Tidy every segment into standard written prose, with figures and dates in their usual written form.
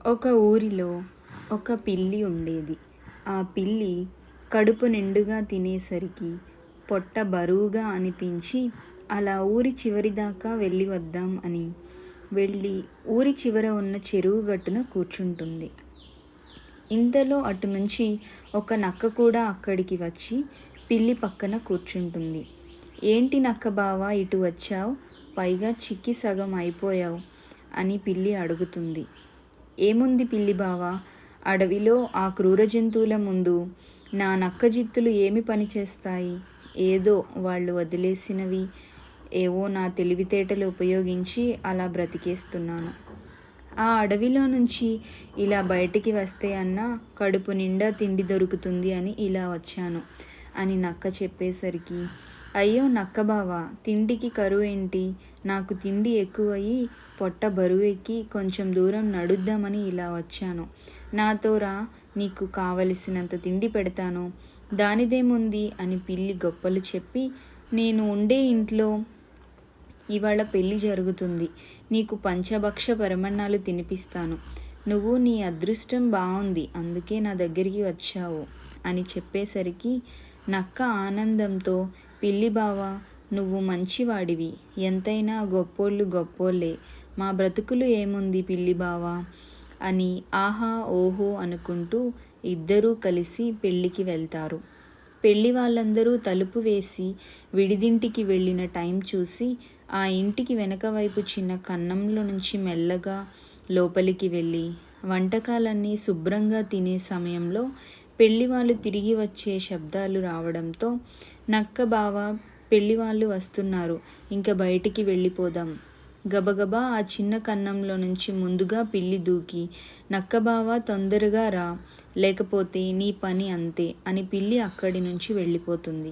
ఒక ఊరిలో ఒక పిల్లి ఉండేది. ఆ పిల్లి కడుపు నిండుగా తినేసరికి పొట్ట బరువుగా అనిపించి అలా ఊరి చివరి దాకా వెళ్ళి వద్దాం అని వెళ్ళి ఊరి చివర ఉన్న చెరువు గట్టున కూర్చుంటుంది. ఇంతలో అటు నుంచి ఒక నక్క కూడా అక్కడికి వచ్చి పిల్లి పక్కన కూర్చుంటుంది. ఏంటి నక్క బావా ఇటు వచ్చావు, పైగా చిక్కి సగం అయిపోయావు అని పిల్లి అడుగుతుంది. ఏముంది పిల్లి బావా, అడవిలో ఆ క్రూర జంతువుల ముందు నా నక్క జిత్తులు ఏమి పని చేస్తాయి? ఏదో వాళ్ళు వదిలేసినవి ఏవో నా తెలివితేటలు ఉపయోగించి అలా బ్రతికేస్తున్నాను. ఆ అడవిలో నుంచి ఇలా బయటికి వస్తే అన్నా కడుపు నిండా తిండి దొరుకుతుంది అని ఇలా వచ్చాను అని నక్క చెప్పేసరికి, అయ్యో నక్క బావా, తిండికి కరువేంటి? నాకు తిండి ఎక్కువయ్యి పొట్ట బరువెక్కి కొంచెం దూరం నడుద్దామని ఇలా వచ్చాను. నాతో రా, నీకు కావలసినంత తిండి పెడతాను, దానిదేముంది అని పిల్లి గొప్పలు చెప్పి, నేను ఉండే ఇంట్లో ఇవాళ పెళ్ళి జరుగుతుంది, నీకు పంచభక్ష పరమన్నాలు తినిపిస్తాను, నువ్వు నీ అదృష్టం బాగుంది అందుకే నా దగ్గరికి వచ్చావు అని చెప్పేసరికి నక్క ఆనందంతో, పిల్లి బావా నువ్వు మంచివాడివి, ఎంతైనా గొప్పోళ్ళు గొప్పోళ్ళే, మా బ్రతుకులు ఏముంది పిల్లి బావా అని ఆహా ఓహో అనుకుంటూ ఇద్దరూ కలిసి పెళ్ళికి వెళ్తారు. పెళ్ళి వాళ్ళందరూ తలుపు వేసి విడిదింటికి వెళ్ళిన టైం చూసి ఆ ఇంటికి వెనక వైపు చిన్న కన్నంలో నుంచి మెల్లగా లోపలికి వెళ్ళి వంటకాలన్నీ శుభ్రంగా తినే సమయంలో పెళ్లివాళ్ళు తిరిగి వచ్చే శబ్దాలు రావడంతో, నక్క బావా పెళ్లివాళ్ళు వస్తున్నారు, ఇంకా బయటికి వెళ్ళిపోదాం. గబగబా ఆ చిన్న కన్నంలో నుంచి ముందుగా పిల్లి దూకి, నక్క బావా తొందరగా రా, లేకపోతే నీ పని అంతే అని పిల్లి అక్కడి నుంచి వెళ్ళిపోతుంది.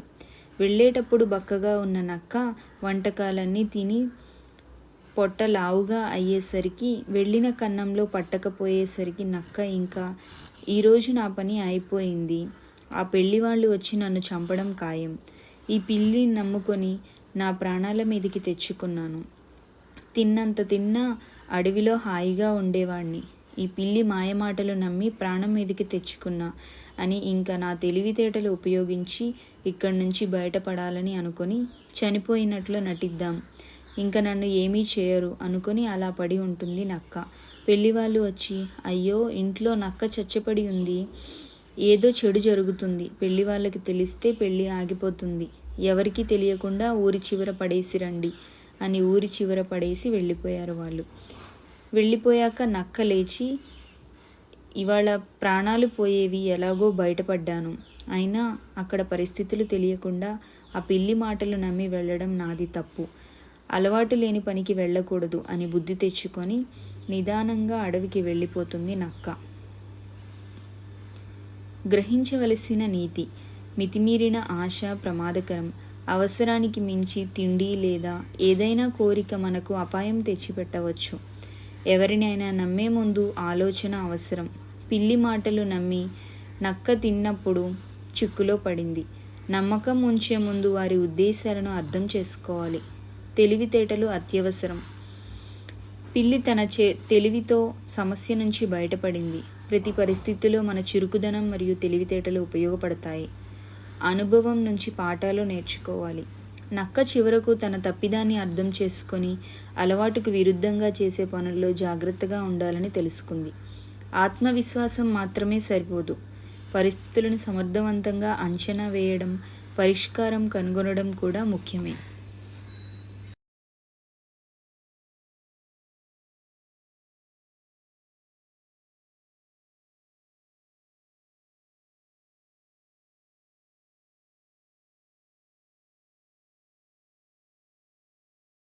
వెళ్ళేటప్పుడు బక్కగా ఉన్న నక్క వంటకాలన్నీ తిని పొట్ట లావుగా అయ్యేసరికి, వెళ్ళిన కన్నంలో పట్టకపోయేసరికి నక్క ఇంకా ఈరోజు నా పని అయిపోయింది, ఆ పెళ్లి వాళ్ళు వచ్చి నన్ను చంపడం ఖాయం, ఈ పిల్లిని నమ్ముకొని నా ప్రాణాల మీదికి తెచ్చుకున్నాను, తిన్నంత తిన్నా అడవిలో హాయిగా ఉండేవాణ్ణి, ఈ పిల్లి మాయమాటలు నమ్మి ప్రాణం మీదికి తెచ్చుకున్నా అని ఇంకా నా తెలివితేటలు ఉపయోగించి ఇక్కడి నుంచి బయటపడాలని అనుకొని చనిపోయినట్లు నటిద్దాం, ఇంకా నన్ను ఏమీ చేయరు అనుకొని అలా పడి ఉంటుంది నక్క. పెళ్లివాళ్ళు వచ్చి, అయ్యో ఇంట్లో నక్క చచ్చపడి ఉంది, ఏదో చెడు జరుగుతుంది, పెళ్లి వాళ్ళకి తెలిస్తే పెళ్ళి ఆగిపోతుంది, ఎవరికీ తెలియకుండా ఊరి చివర పడేసి రండి అని ఊరి చివర పడేసి వెళ్ళిపోయారు వాళ్ళు. వెళ్ళిపోయాక నక్క లేచి, ఇవాళ ప్రాణాలు పోయేవి ఎలాగో బయటపడ్డాను, అయినా అక్కడ పరిస్థితులు తెలియకుండా ఆ పిల్లి మాటలు నమ్మి వెళ్ళడం నాది తప్పు, అలవాటు లేని పనికి వెళ్ళకూడదు అని బుద్ధి తెచ్చుకొని నిదానంగా అడవికి వెళ్ళిపోతుంది నక్క. గ్రహించవలసిన నీతి: మితిమీరిన ఆశ ప్రమాదకరం. అవసరానికి మించి తిండి లేదా ఏదైనా కోరిక మనకు అపాయం తెచ్చిపెట్టవచ్చు. ఎవరినైనా నమ్మే ముందు ఆలోచన అవసరం. పిల్లి మాటలు నమ్మి నక్క తిన్నప్పుడు చిక్కులో పడింది. నమ్మకం ఉంచే ముందు వారి ఉద్దేశాలను అర్థం చేసుకోవాలి. తెలివితేటలు అత్యవసరం. పిల్లి తన తెలివితో సమస్య నుంచి బయటపడింది. ప్రతి పరిస్థితిలో మన చురుకుదనం మరియు తెలివితేటలు ఉపయోగపడతాయి. అనుభవం నుంచి పాఠాలు నేర్చుకోవాలి. నక్క చివరకు తన తప్పిదాన్ని అర్థం చేసుకొని అలవాటుకు విరుద్ధంగా చేసే పనుల్లో జాగ్రత్తగా ఉండాలని తెలుసుకుంది. ఆత్మవిశ్వాసం మాత్రమే సరిపోదు, పరిస్థితులను సమర్థవంతంగా అంచనా వేయడం, పరిష్కారం కనుగొనడం కూడా ముఖ్యమే.